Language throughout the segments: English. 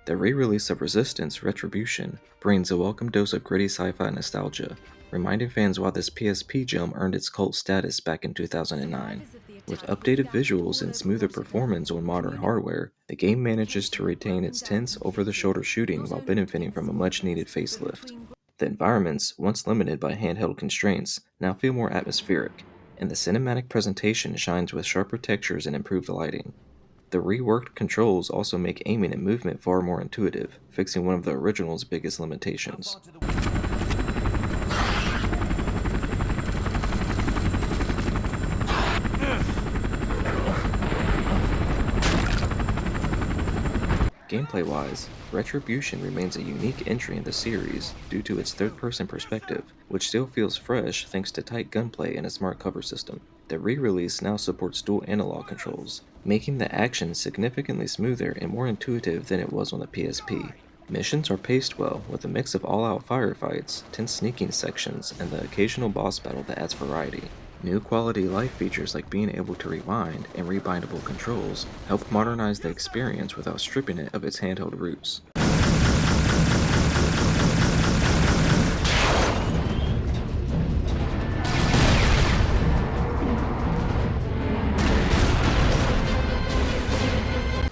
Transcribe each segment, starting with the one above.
The re-release of Resistance, Retribution brings a welcome dose of gritty sci-fi nostalgia, reminding fans why this PSP gem earned its cult status back in 2009. With updated visuals and smoother performance on modern hardware, the game manages to retain its tense, over-the-shoulder shooting while benefiting from a much-needed facelift. The environments, once limited by handheld constraints, now feel more atmospheric, and the cinematic presentation shines with sharper textures and improved lighting. The reworked controls also make aiming and movement far more intuitive, fixing one of the original's biggest limitations. Gameplay-wise, Retribution remains a unique entry in the series due to its third-person perspective, which still feels fresh thanks to tight gunplay and a smart cover system. The re-release now supports dual analog controls, making the action significantly smoother and more intuitive than it was on the PSP. Missions are paced well, with a mix of all-out firefights, tense sneaking sections, and the occasional boss battle that adds variety. New quality life features like being able to rewind and rebindable controls help modernize the experience without stripping it of its handheld roots.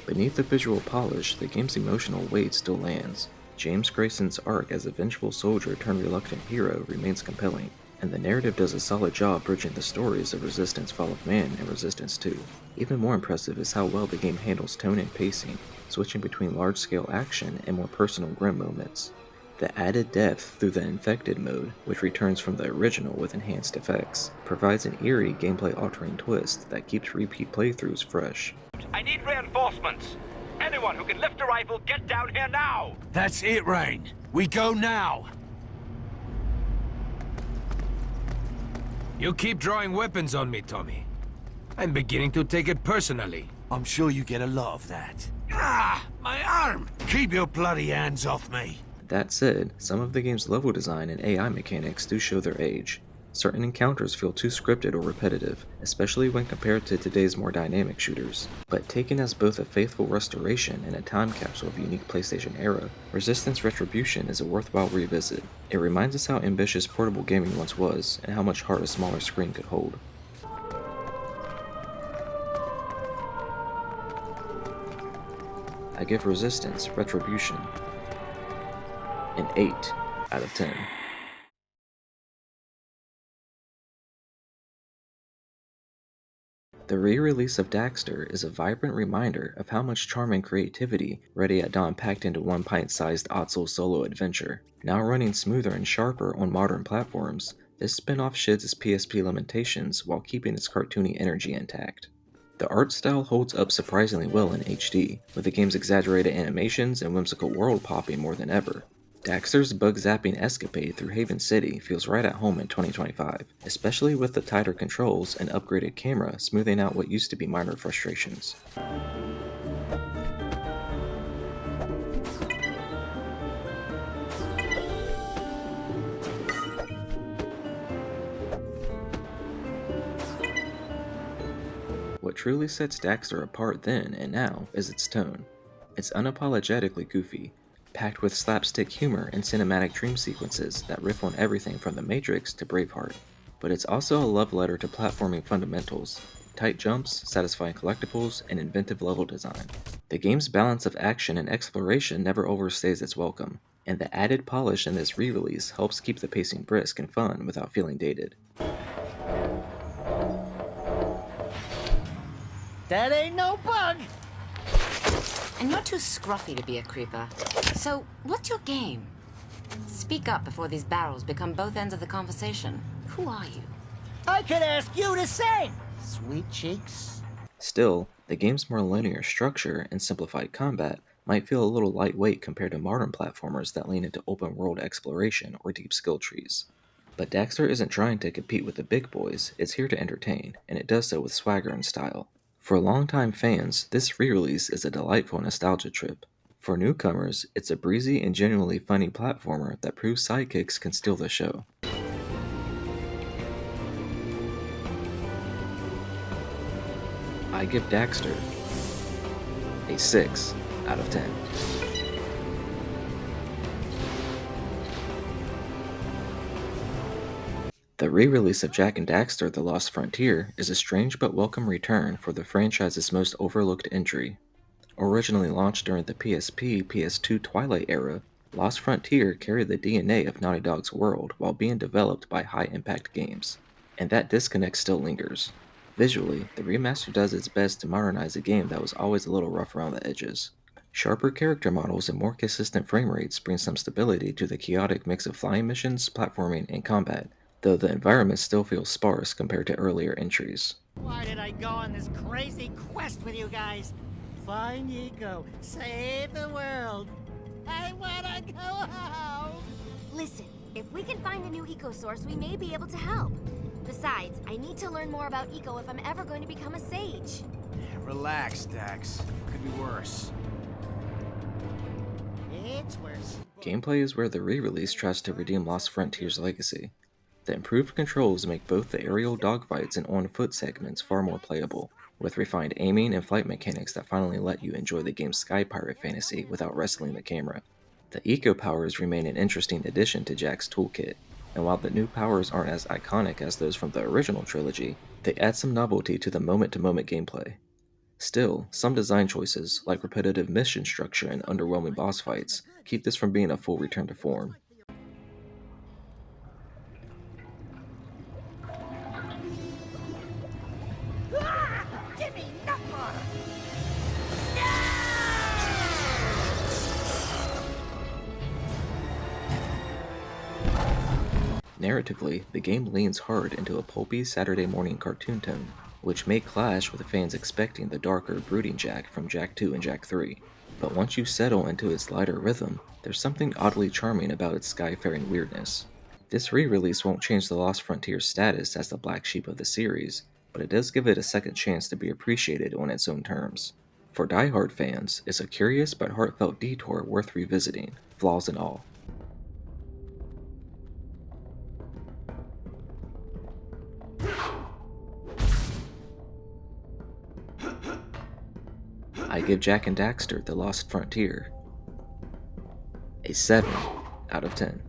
Beneath the visual polish, the game's emotional weight still lands. James Grayson's arc as a vengeful soldier turned reluctant hero remains compelling, and the narrative does a solid job bridging the stories of Resistance Fall of Man and Resistance 2. Even more impressive is how well the game handles tone and pacing, switching between large-scale action and more personal grim moments. The added depth through the Infected mode, which returns from the original with enhanced effects, provides an eerie gameplay-altering twist that keeps repeat playthroughs fresh. I need reinforcements! Anyone who can lift a rifle, get down here now! That's it, Rain. We go now! You keep drawing weapons on me, Tommy. I'm beginning to take it personally. I'm sure you get a lot of that. Ah! My arm! Keep your bloody hands off me! That said, some of the game's level design and AI mechanics do show their age. Certain encounters feel too scripted or repetitive, especially when compared to today's more dynamic shooters. But taken as both a faithful restoration and a time capsule of a unique PlayStation era, Resistance Retribution is a worthwhile revisit. It reminds us how ambitious portable gaming once was, and how much heart a smaller screen could hold. I give Resistance Retribution an 8 out of 10. The re-release of Daxter is a vibrant reminder of how much charm and creativity Ready at Dawn packed into one pint-sized Otzel solo adventure. Now running smoother and sharper on modern platforms, this spin-off sheds its PSP limitations while keeping its cartoony energy intact. The art style holds up surprisingly well in HD, with the game's exaggerated animations and whimsical world popping more than ever. Daxter's bug-zapping escapade through Haven City feels right at home in 2025, especially with the tighter controls and upgraded camera smoothing out what used to be minor frustrations. What truly sets Daxter apart then and now is its tone. It's unapologetically goofy, packed with slapstick humor and cinematic dream sequences that riff on everything from The Matrix to Braveheart. But it's also a love letter to platforming fundamentals, tight jumps, satisfying collectibles, and inventive level design. The game's balance of action and exploration never overstays its welcome, and the added polish in this re-release helps keep the pacing brisk and fun without feeling dated. That ain't no bug! And you're too scruffy to be a creeper. So, what's your game? Speak up before these barrels become both ends of the conversation. Who are you? I could ask you the same, sweet cheeks. Still, the game's more linear structure and simplified combat might feel a little lightweight compared to modern platformers that lean into open-world exploration or deep skill trees. But Daxter isn't trying to compete with the big boys, it's here to entertain, and it does so with swagger and style. For longtime fans, this re-release is a delightful nostalgia trip. For newcomers, it's a breezy and genuinely funny platformer that proves sidekicks can steal the show. I give Daxter a 6 out of 10. The re-release of Jak and Daxter: The Lost Frontier is a strange but welcome return for the franchise's most overlooked entry. Originally launched during the PSP/PS2 Twilight era, Lost Frontier carried the DNA of Naughty Dog's world while being developed by High Impact Games, and that disconnect still lingers. Visually, the remaster does its best to modernize a game that was always a little rough around the edges. Sharper character models and more consistent frame rates bring some stability to the chaotic mix of flying missions, platforming, and combat, though the environment still feels sparse compared to earlier entries. Why did I go on this crazy quest with you guys? Find Eco, save the world. I wanna go home. Listen, if we can find a new eco source, we may be able to help. Besides, I need to learn more about eco if I'm ever going to become a sage. Relax, Dax. Could be worse. It's worse. Gameplay is where the re-release tries to redeem Lost Frontier's legacy. The improved controls make both the aerial dogfights and on-foot segments far more playable, with refined aiming and flight mechanics that finally let you enjoy the game's sky pirate fantasy without wrestling the camera. The eco powers remain an interesting addition to Jak's toolkit, and while the new powers aren't as iconic as those from the original trilogy, they add some novelty to the moment-to-moment gameplay. Still, some design choices, like repetitive mission structure and underwhelming boss fights, keep this from being a full return to form. Give me nut more. Narratively, the game leans hard into a pulpy Saturday morning cartoon tone, which may clash with fans expecting the darker, brooding Jak from Jak 2 and Jak 3. But once you settle into its lighter rhythm, there's something oddly charming about its skyfaring weirdness. This re-release won't change the Lost Frontier's status as the black sheep of the series, but it does give it a second chance to be appreciated on its own terms. For die-hard fans, it's a curious but heartfelt detour worth revisiting, flaws and all. I give Jak and Daxter: The Lost Frontier a 7 out of 10.